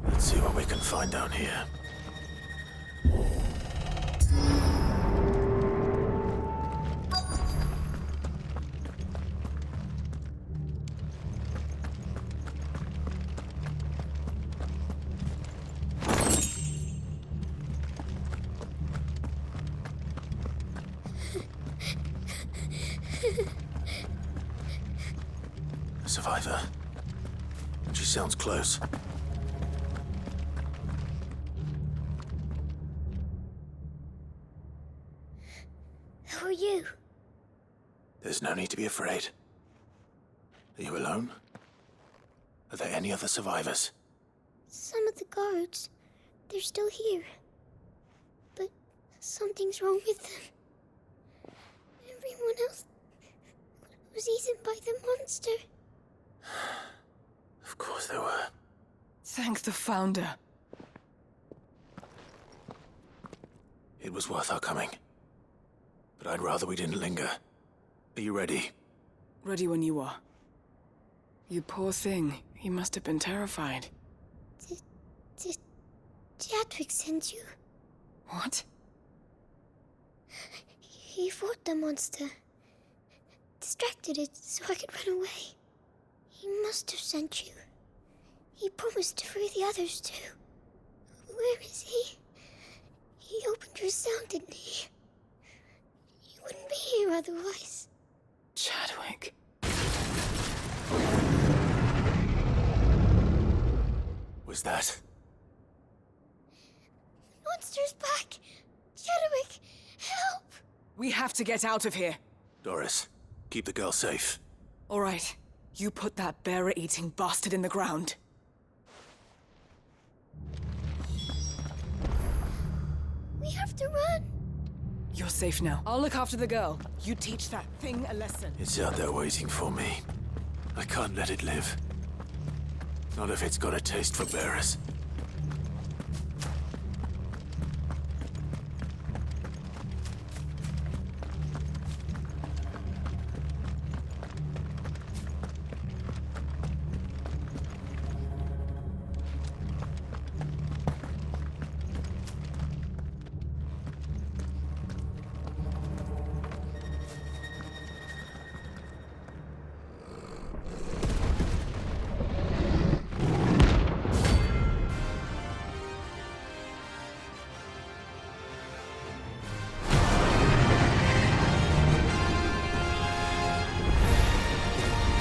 Let's see what we can find down here. A survivor. She sounds close. Who are you? There's no need to be afraid. Are you alone? Are there any other survivors? Some of the guards. They're still here. But something's wrong with them. Everyone else was eaten by the monster. Of course there were. Thank the Founder. It was worth our coming. But I'd rather we didn't linger. Are you ready? Ready when you are. You poor thing. He must have been terrified. Did Chadwick send you? What? He fought the monster. Distracted it so I could run away. He must have sent you. He promised to free the others too. Where is he? He opened your cell, didn't he? You wouldn't be here otherwise. Chadwick. Was that? Monster's back! Chadwick, help! We have to get out of here. Doris, keep the girl safe. All right. You put that bearer-eating bastard in the ground. We have to run! You're safe now. I'll look after the girl. You teach that thing a lesson. It's out there waiting for me. I can't let it live. Not if it's got a taste for bearers.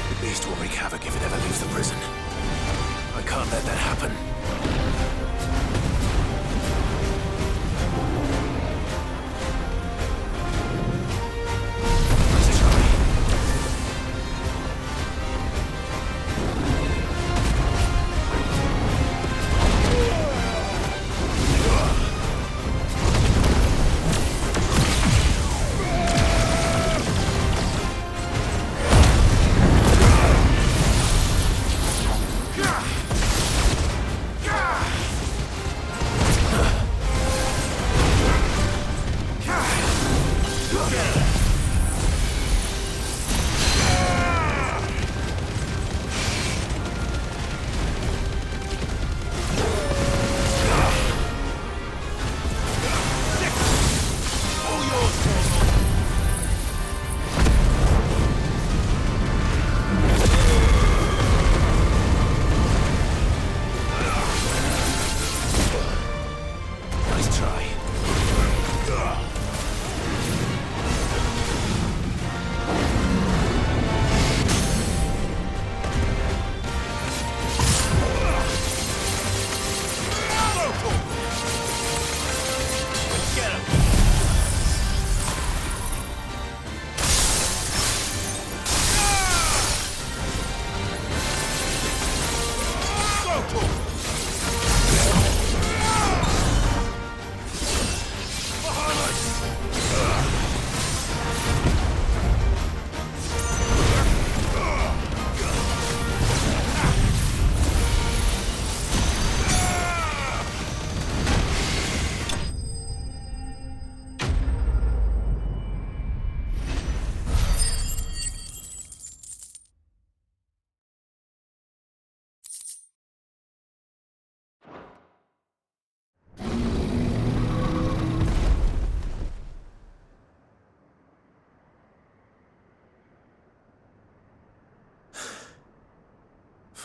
The beast will wreak havoc if it ever leaves the prison. I can't let that happen.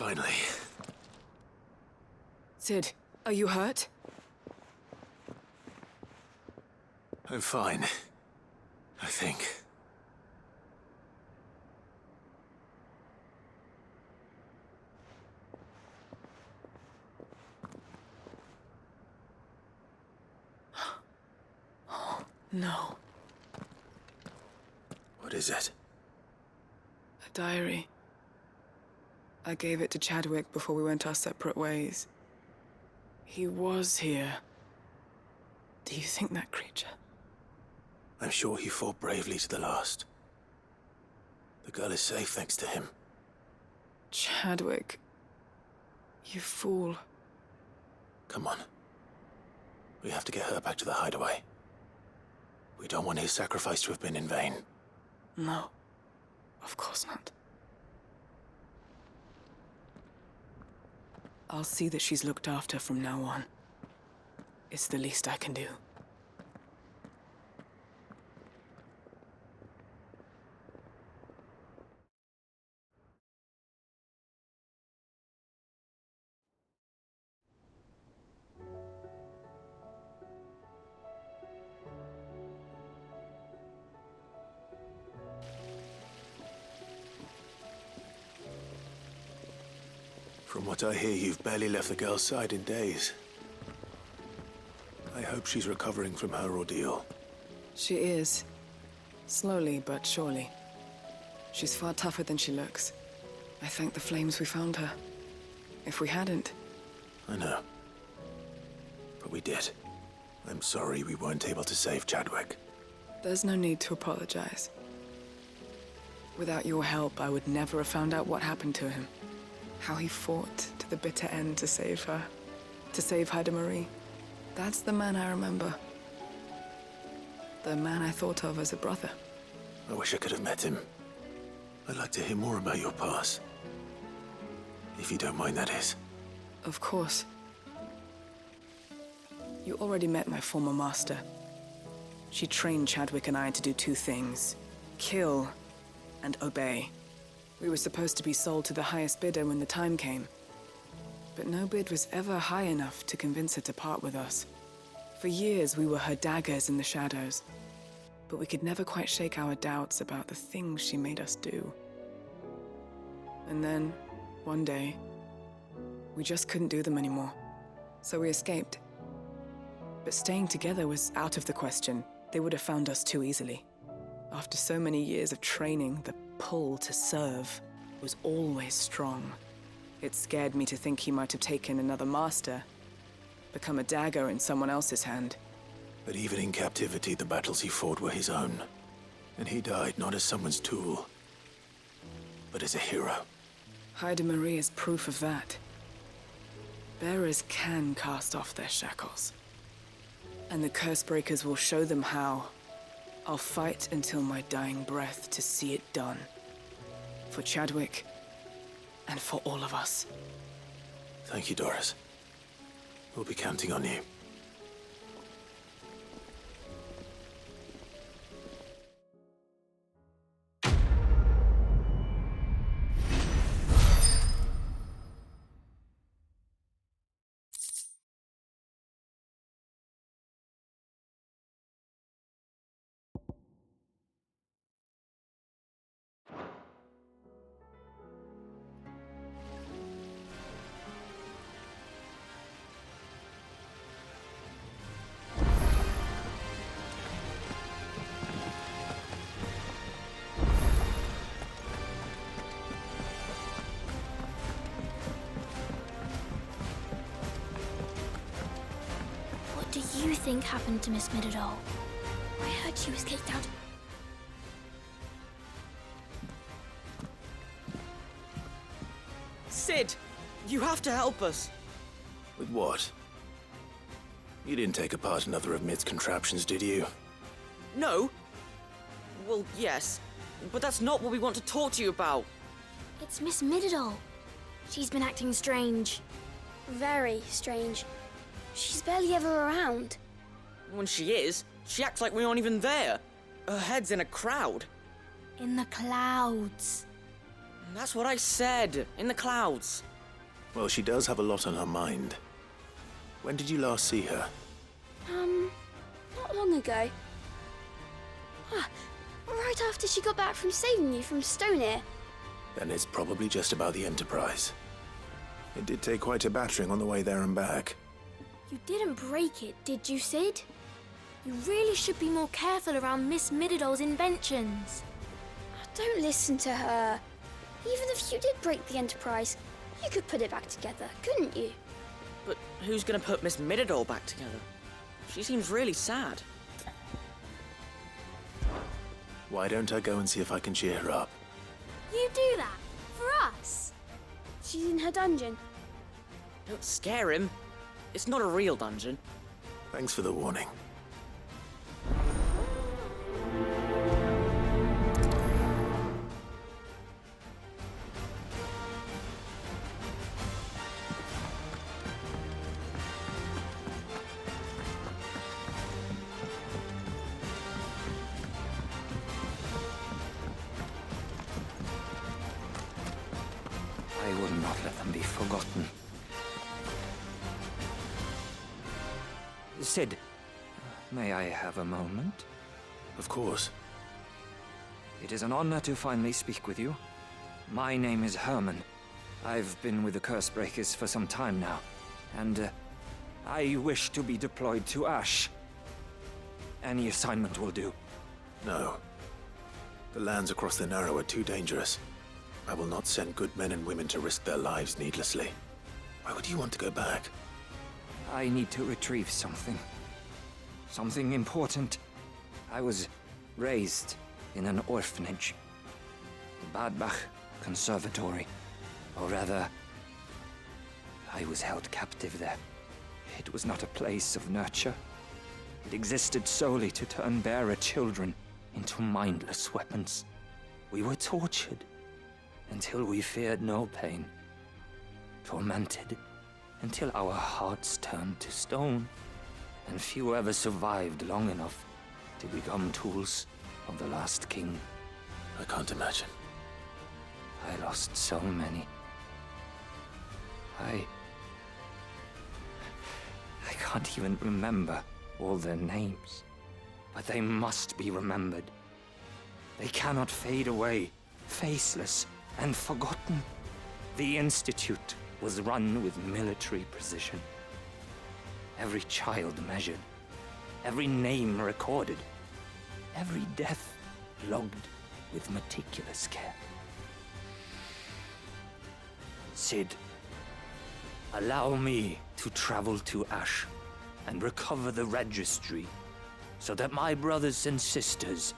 Finally. Sid, are you hurt? I'm fine. I think. No. What is it? A diary. I gave it to Chadwick before we went our separate ways. He was here. Do you think that creature? I'm sure he fought bravely to the last. The girl is safe thanks to him. Chadwick. You fool. Come on. We have to get her back to the hideaway. We don't want his sacrifice to have been in vain. No. Of course not. I'll see that she's looked after from now on. It's the least I can do. From what I hear, you've barely left the girl's side in days. I hope she's recovering from her ordeal. She is. Slowly but surely. She's far tougher than she looks. I thank the flames we found her. If we hadn't... I know. But we did. I'm sorry we weren't able to save Chadwick. There's no need to apologize. Without your help, I would never have found out what happened to him. How he fought to the bitter end to save her. To save Haida Marie. That's the man I remember. The man I thought of as a brother. I wish I could have met him. I'd like to hear more about your past. If you don't mind, that is. Of course. You already met my former master. She trained Chadwick and I to do two things. Kill and obey. We were supposed to be sold to the highest bidder when the time came. But no bid was ever high enough to convince her to part with us. For years, we were her daggers in the shadows. But we could never quite shake our doubts about the things she made us do. And then, one day, we just couldn't do them anymore. So we escaped. But staying together was out of the question. They would have found us too easily. After so many years of training, the pull to serve was always strong. It scared me to think he might have taken another master, become a dagger in someone else's hand. But even in captivity, the battles he fought were his own. And he died not as someone's tool, but as a hero. Haida Marie is proof of that. Bearers can cast off their shackles. And the Cursebreakers will show them how. I'll fight until my dying breath to see it done. For Chadwick, and for all of us. Thank you, Doris. We'll be counting on you. What do you think happened to Miss Midadol? I heard she was kicked out. Sid, you have to help us. With what? You didn't take apart another of Mid's contraptions, did you? No. Well, yes, but that's not what we want to talk to you about. It's Miss Midadol. She's been acting strange. Very strange. She's barely ever around. When she is, she acts like we aren't even there. Her head's in a crowd. In the clouds. That's what I said, in the clouds. Well, she does have a lot on her mind. When did you last see her? Not long ago. Right after she got back from saving you from Stoneir. Then it's probably just about the Enterprise. It did take quite a battering on the way there and back. You didn't break it, did you, Sid? You really should be more careful around Miss Mididol's inventions. Don't listen to her. Even if you did break the Enterprise, you could put it back together, couldn't you? But who's gonna put Miss Mididol back together? She seems really sad. Why don't I go and see if I can cheer her up? You do that? For us? She's in her dungeon. Don't scare him. It's not a real dungeon. Thanks for the warning. I will not let them be forgotten. Sid, may I have a moment? Of course. It is an honor to finally speak with you. My name is Herman. I've been with the Cursebreakers for some time now, and I wish to be deployed to Ash. Any assignment will do. No. The lands across the Narrow are too dangerous. I will not send good men and women to risk their lives needlessly. Why would you want to go back? I need to retrieve something. Something important. I was raised in an orphanage. The Badbach Conservatory. Or rather, I was held captive there. It was not a place of nurture. It existed solely to turn bearer children into mindless weapons. We were tortured until we feared no pain. Tormented until our hearts turned to stone, and few ever survived long enough to become tools of the last king. I can't imagine. I lost so many. I can't even remember all their names, but they must be remembered. They cannot fade away, faceless and forgotten. The Institute was run with military precision. Every child measured, every name recorded, every death logged with meticulous care. Sid, allow me to travel to Ash and recover the registry so that my brothers and sisters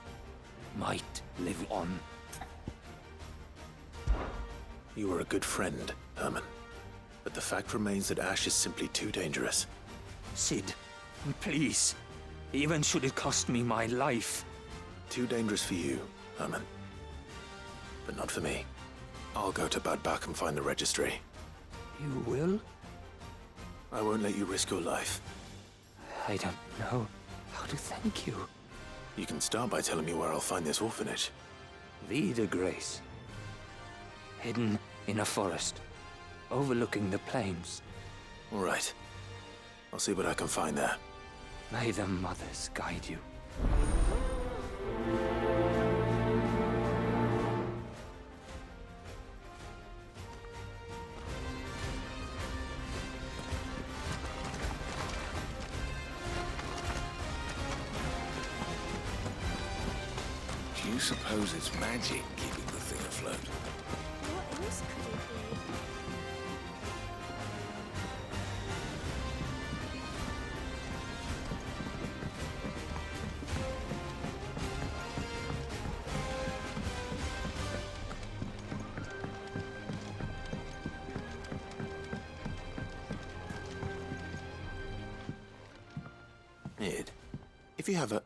might live on. You were a good friend, Herman. But the fact remains that Ash is simply too dangerous. Sid, please, even should it cost me my life. Too dangerous for you, Herman. But not for me. I'll go to Bad Bach and find the registry. You will? I won't let you risk your life. I don't know how to thank you. You can start by telling me where I'll find this orphanage. Vida Grace. Hidden in a forest, overlooking the plains. All right. I'll see what I can find there. May the mothers guide you. Do you suppose it's magic keeping the thing afloat? What else could it be? Id, if you have a...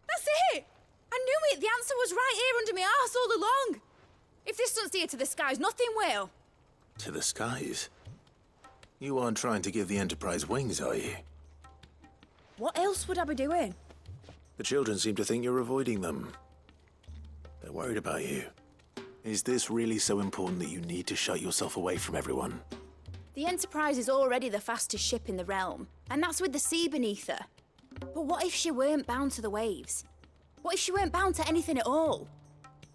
That's it! I knew it! The answer was right here under my arse all along! If this doesn't steer to the skies, nothing will! To the skies? You aren't trying to give the Enterprise wings, are you? What else would I be doing? The children seem to think you're avoiding them. They're worried about you. Is this really so important that you need to shut yourself away from everyone? The Enterprise is already the fastest ship in the realm, and that's with the sea beneath her. But what if she weren't bound to the waves? What if she weren't bound to anything at all?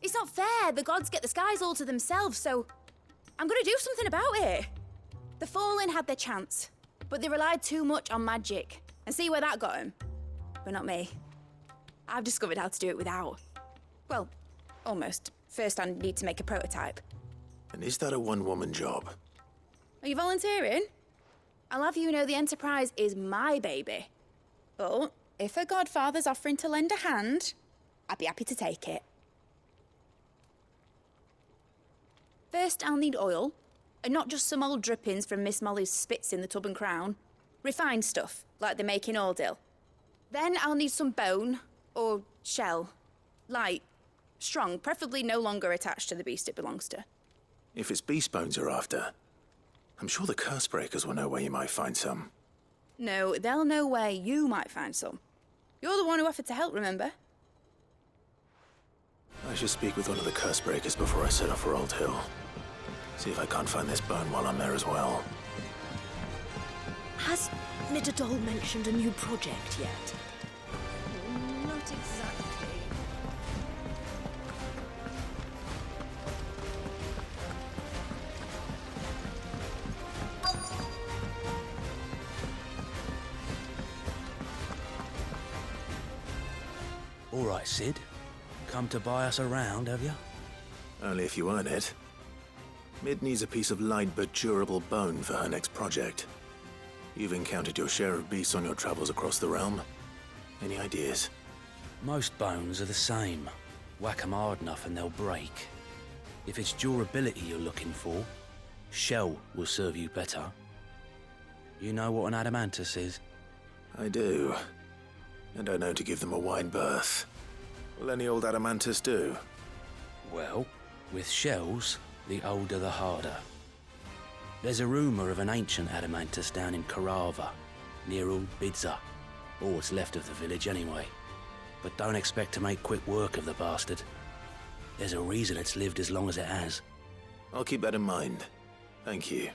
It's not fair. The gods get the skies all to themselves, so I'm gonna do something about it. The Fallen had their chance, but they relied too much on magic. And see where that got them? But not me. I've discovered how to do it without. Well, almost. First, I need to make a prototype. And is that a one-woman job? Are you volunteering? I'll have you know the Enterprise is my baby. But if her godfather's offering to lend a hand, I'd be happy to take it. First, I'll need oil, and not just some old drippings from Miss Molly's spits in the Tub and Crown. Refined stuff, like they make in Ordill. Then I'll need some bone, or shell. Light, strong, preferably no longer attached to the beast it belongs to. If it's beast bones you're after, I'm sure the curse breakers will know where you might find some. No, they'll know where you might find some. You're the one who offered to help, remember? I should speak with one of the curse breakers before I set off for Old Hill. See if I can't find this bone while I'm there as well. Has Midadol mentioned a new project yet? Not exactly. All right, Sid. Come to buy us around, have you? Only if you earn it. Mid needs a piece of light but durable bone for her next project. You've encountered your share of beasts on your travels across the realm. Any ideas? Most bones are the same. Whack 'em hard enough and they'll break. If it's durability you're looking for, shell will serve you better. You know what an adamantus is? I do. And I know to give them a wide berth. Will any old adamantus do? Well, with shells, the older the harder. There's a rumour of an ancient adamantus down in Karava, near Bidza, or what's left of the village anyway. But don't expect to make quick work of the bastard. There's a reason it's lived as long as it has. I'll keep that in mind. Thank you.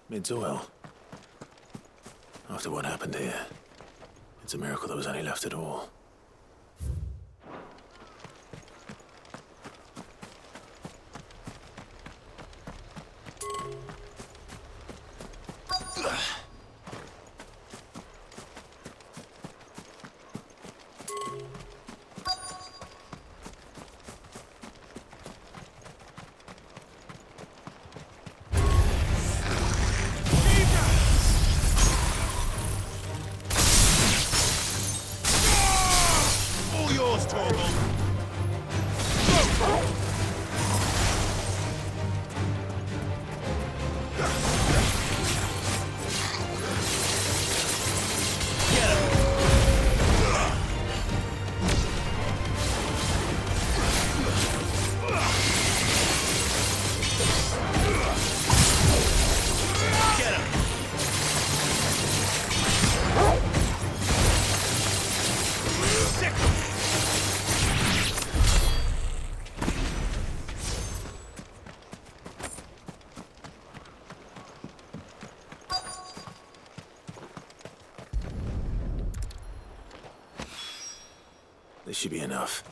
Mid's oil. After what happened here, it's a miracle there was any left at all. This should be enough.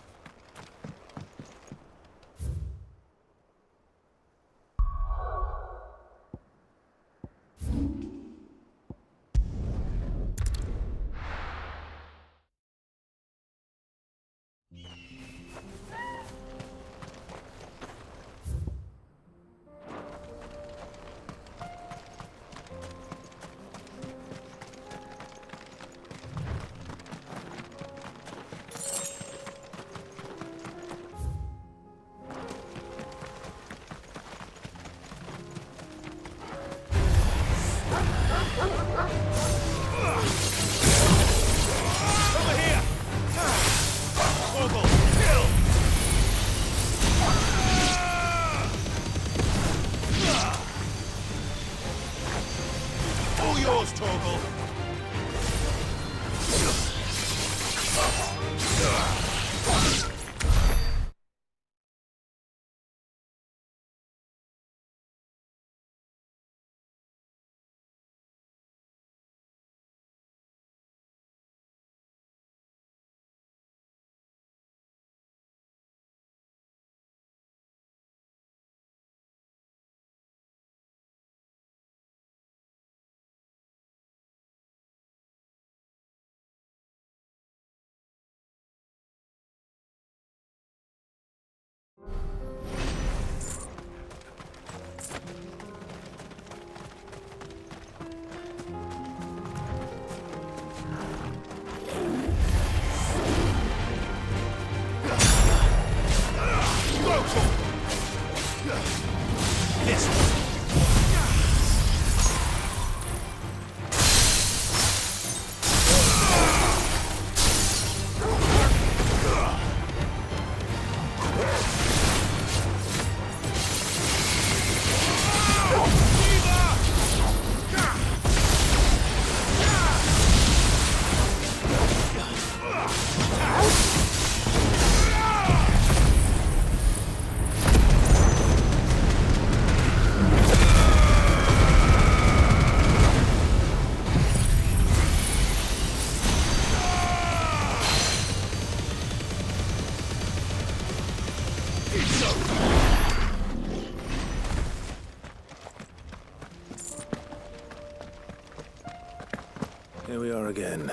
Here we are again.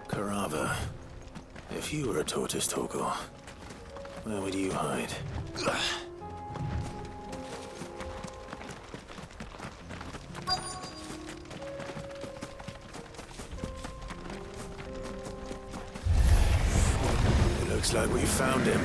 Carava. If you were a tortoise, Torgal, where would you hide? It looks like we found him.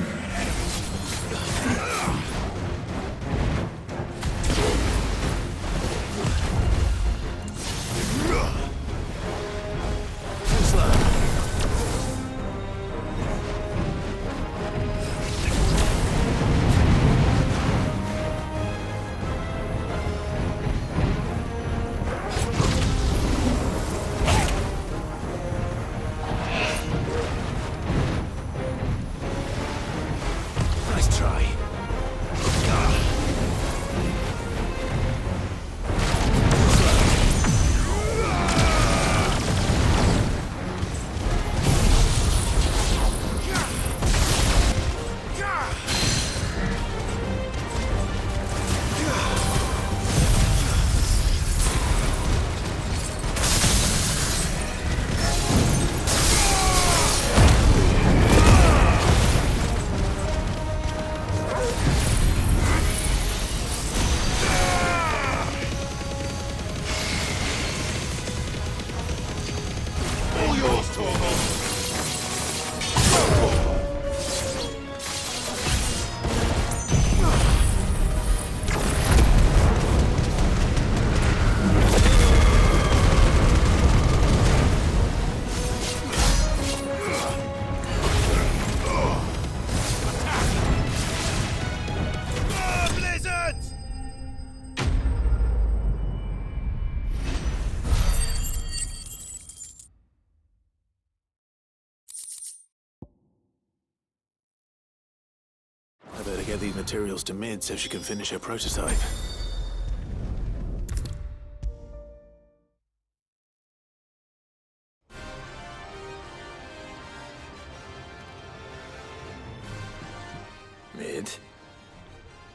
I better get these materials to Mid so she can finish her prototype.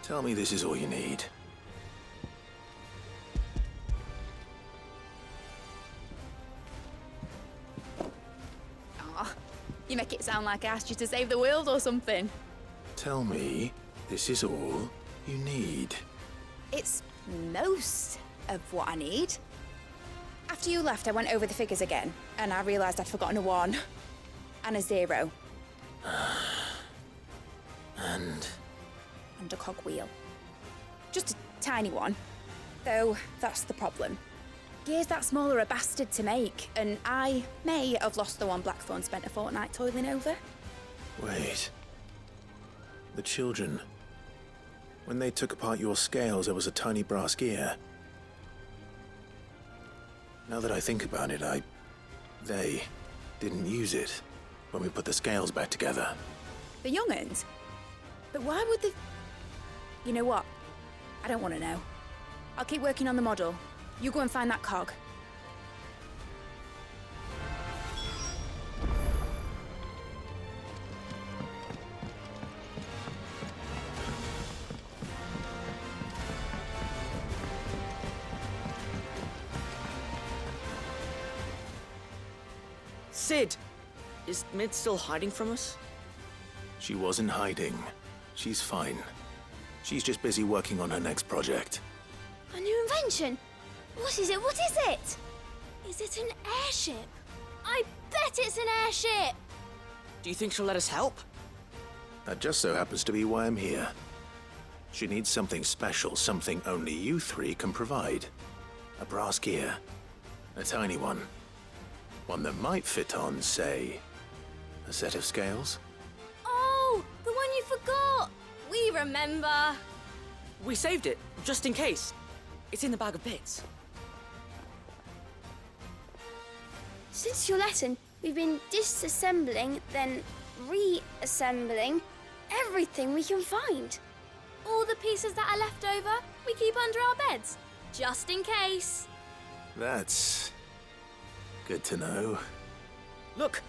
Tell me this is all you need. Aw, you make it sound like I asked you to save the world or something. Tell me this is all you need. It's most of what I need. After you left, I went over the figures again, and I realised I'd forgotten a 1 and a 0. And A cogwheel. Just a tiny one. Though, that's the problem. Gears that small are a bastard to make, and I may have lost the one Blackthorn spent a fortnight toiling over. wait. The children. When they took apart your scales, there was a tiny brass gear. Now that I think about it, they didn't use it when we put the scales back together. The young'uns? But why would they... You know what? I don't want to know. I'll keep working on the model. You go and find that cog. Sid! Is Mid still hiding from us? She wasn't hiding. She's fine. She's just busy working on her next project. A new invention? What is it? What is it? Is it an airship? I bet it's an airship! Do you think she'll let us help? That just so happens to be why I'm here. She needs something special, something only you three can provide. A brass gear. A tiny one. One that might fit on, say, a set of scales? Oh, the one you forgot! We remember! We saved it, just in case. It's in the bag of bits. Since your lesson, we've been disassembling, then reassembling everything we can find. All the pieces that are left over, we keep under our beds, just in case. That's good to know. Look!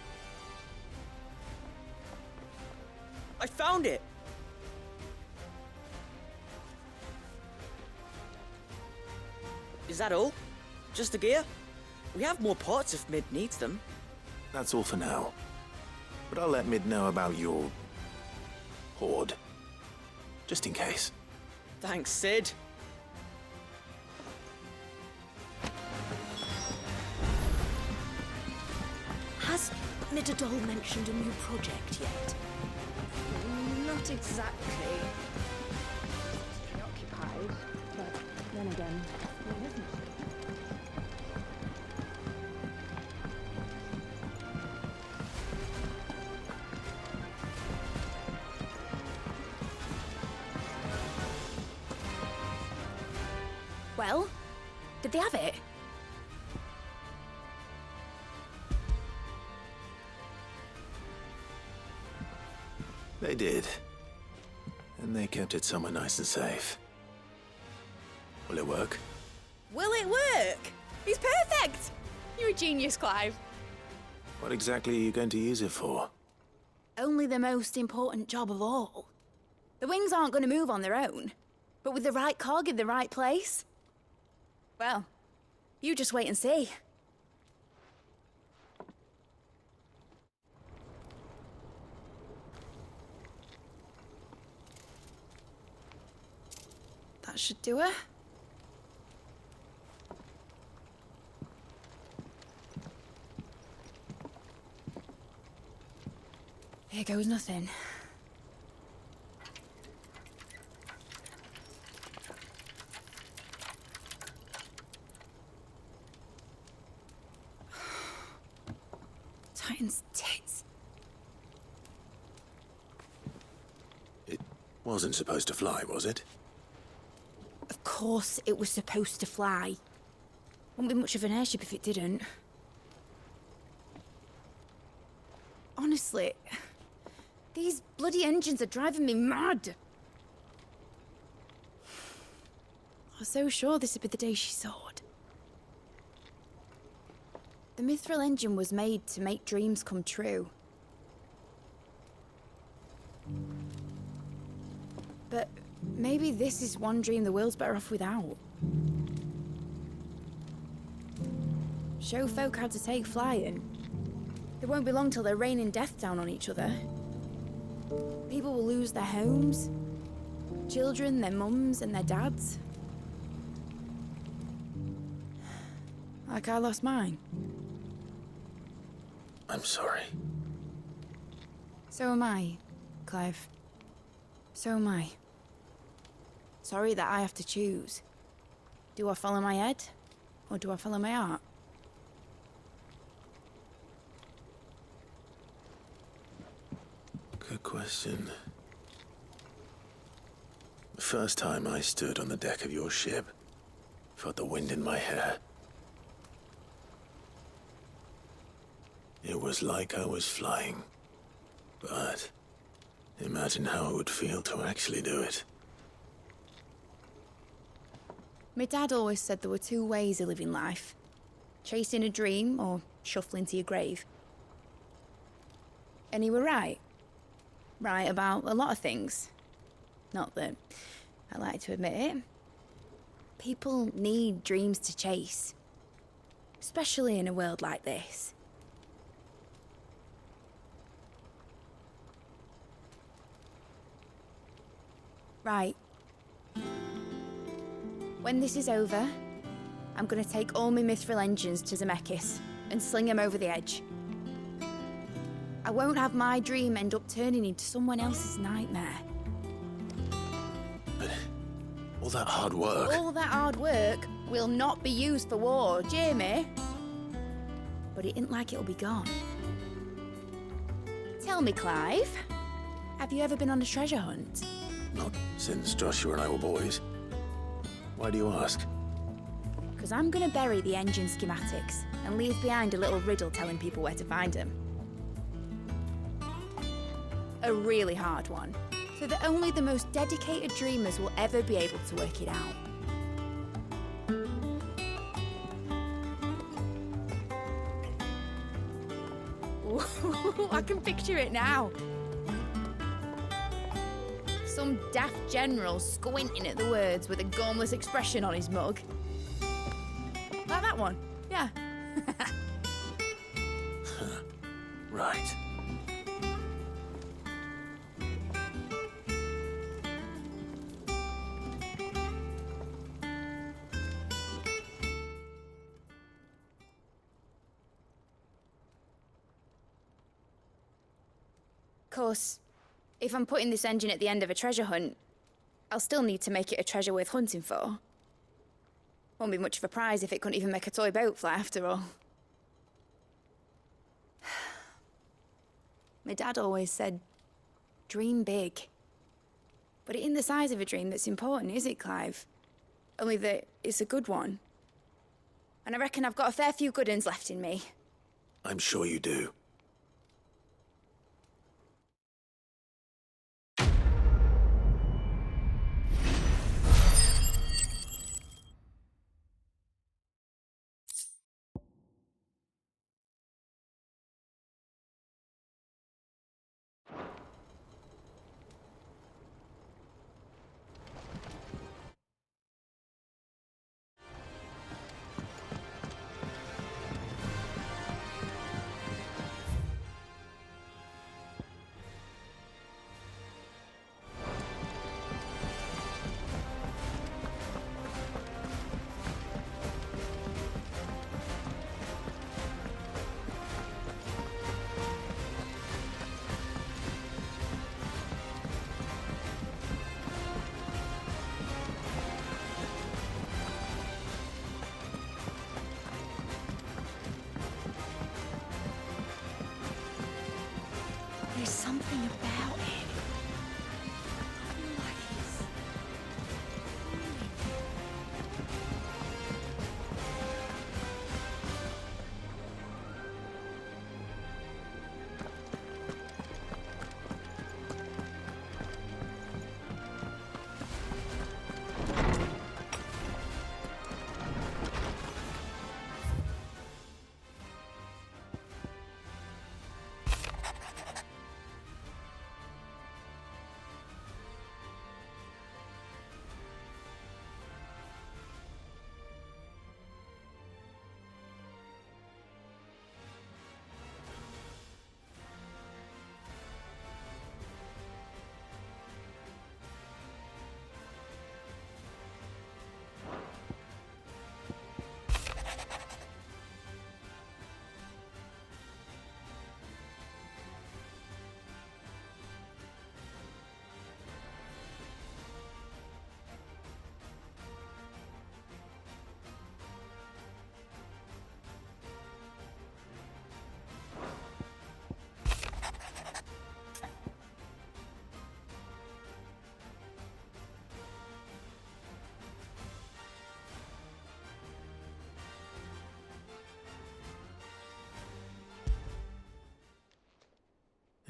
I found it! Is that all? Just the gear? We have more parts if Mid needs them. That's all for now. But I'll let Mid know about your hoard. Just in case. Thanks, Sid. Has Midadol mentioned a new project yet? Not exactly. Preoccupied, but then again, it isn't. Well, did they have it? They did. And they kept it somewhere nice and safe. Will it work? Will it work? He's perfect! You're a genius, Clive. What exactly are you going to use it for? Only the most important job of all. The wings aren't going to move on their own, but with the right cog in the right place. Well, you just wait and see. That should do it. Here goes nothing. Titan's tits. It wasn't supposed to fly, was it? Of course it was supposed to fly. Wouldn't be much of an airship if it didn't. Honestly, these bloody engines are driving me mad. I was so sure this would be the day she soared. The Mithril engine was made to make dreams come true. But maybe this is one dream the world's better off without. Show folk how to take flying. It won't be long till they're raining death down on each other. People will lose their homes. Children, their mums and their dads. Like I lost mine. I'm sorry. So am I, Clive. So am I. Sorry that I have to choose. Do I follow my head, or do I follow my heart? Good question. The first time I stood on the deck of your ship, felt the wind in my hair. It was like I was flying. But imagine how it would feel to actually do it. My dad always said there were two ways of living life. Chasing a dream or shuffling to your grave. And he were right. Right about a lot of things. Not that I like to admit it. People need dreams to chase. Especially in a world like this. Right. When this is over, I'm gonna take all my mithril engines to Zemeckis and sling them over the edge. I won't have my dream end up turning into someone else's nightmare. But all that hard work... All that hard work will not be used for war, Jamie. But it isn't like it'll be gone. Tell me, Clive, have you ever been on a treasure hunt? Not since Joshua and I were boys. Why do you ask? Because I'm gonna bury the engine schematics and leave behind a little riddle telling people where to find them. A really hard one, so that only the most dedicated dreamers will ever be able to work it out. Ooh, I can picture it now. Some daft general squinting at the words with a gormless expression on his mug. Like that one, yeah. Right. Of course, if I'm putting this engine at the end of a treasure hunt, I'll still need to make it a treasure worth hunting for. Won't be much of a prize if it couldn't even make a toy boat fly after all. My dad always said, dream big. But it ain't the size of a dream that's important, is it, Clive? Only that it's a good one. And I reckon I've got a fair few good uns left in me. I'm sure you do. There's something about it. I feel like it's...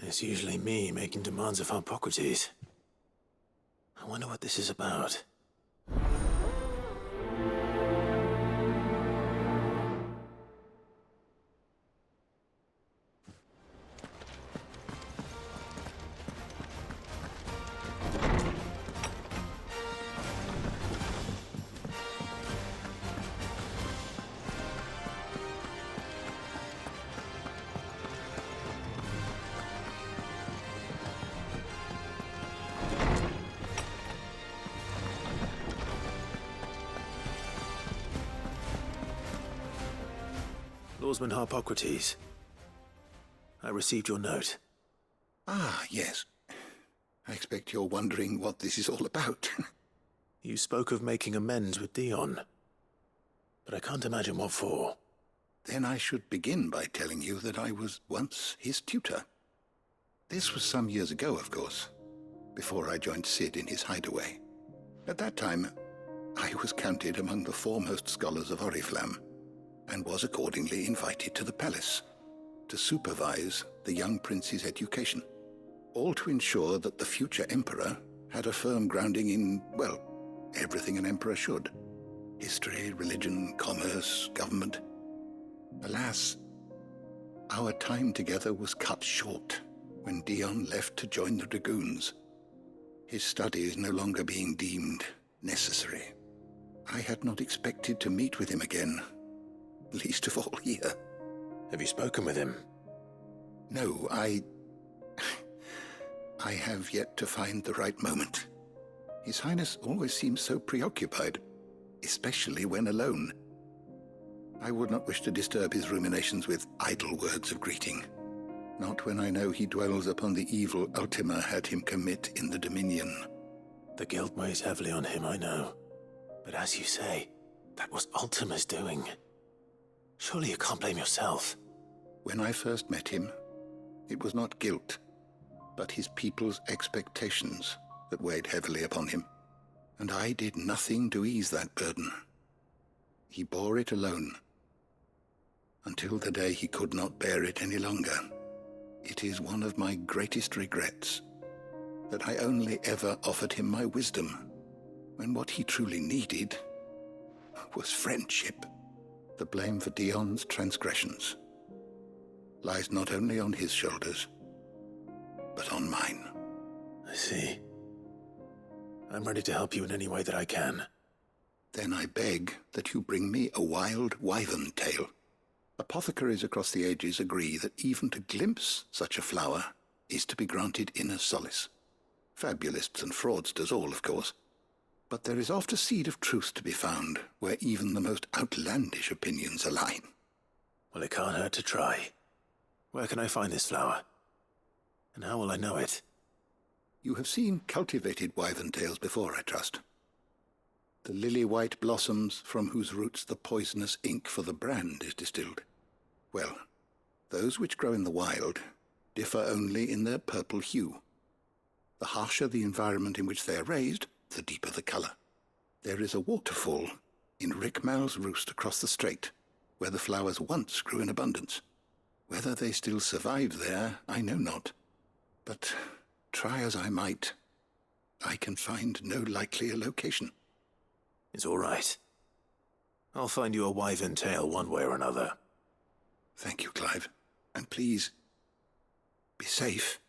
It's usually me making demands of Hippocrates. I wonder what this is about. Lawsman Hippocrates, I received your note. Ah, yes. I expect you're wondering what this is all about. You spoke of making amends with Dion, but I can't imagine what for. Then I should begin by telling you that I was once his tutor. This was some years ago, of course, before I joined Sid in his hideaway. At that time, I was counted among the foremost scholars of Oriflamme, and was accordingly invited to the palace to supervise the young prince's education, all to ensure that the future emperor had a firm grounding in, well, everything an emperor should. History, religion, commerce, government. Alas, our time together was cut short when Dion left to join the Dragoons, his studies no longer being deemed necessary. I had not expected to meet with him again, least of all here. Have you spoken with him? No, I have yet to find the right moment. His Highness always seems so preoccupied, especially when alone. I would not wish to disturb his ruminations with idle words of greeting, not when I know he dwells upon the evil Ultima had him commit in the Dominion. The guilt weighs heavily on him, I know. But as you say, that was Ultima's doing. Surely you can't blame yourself. When I first met him, it was not guilt, but his people's expectations that weighed heavily upon him, and I did nothing to ease that burden. He bore it alone, until the day he could not bear it any longer. It is one of my greatest regrets that I only ever offered him my wisdom, when what he truly needed was friendship. The blame for Dion's transgressions lies not only on his shoulders, but on mine. I see. I'm ready to help you in any way that I can. Then I beg that you bring me a wild wyvern tail. Apothecaries across the ages agree that even to glimpse such a flower is to be granted inner solace. Fabulists and fraudsters all, of course. But there is oft a seed of truth to be found where even the most outlandish opinions align. Well, it can't hurt to try. Where can I find this flower? And how will I know it? You have seen cultivated wyvern tails before, I trust. The lily-white blossoms from whose roots the poisonous ink for the brand is distilled. Well, those which grow in the wild differ only in their purple hue. The harsher the environment in which they are raised, the deeper the color. There is a waterfall in Rickmal's roost across the strait, where the flowers once grew in abundance. Whether they still survive there, I know not. But try as I might, I can find no likelier location. It's all right. I'll find you a wyvern tail one way or another. Thank you, Clive. And please, be safe.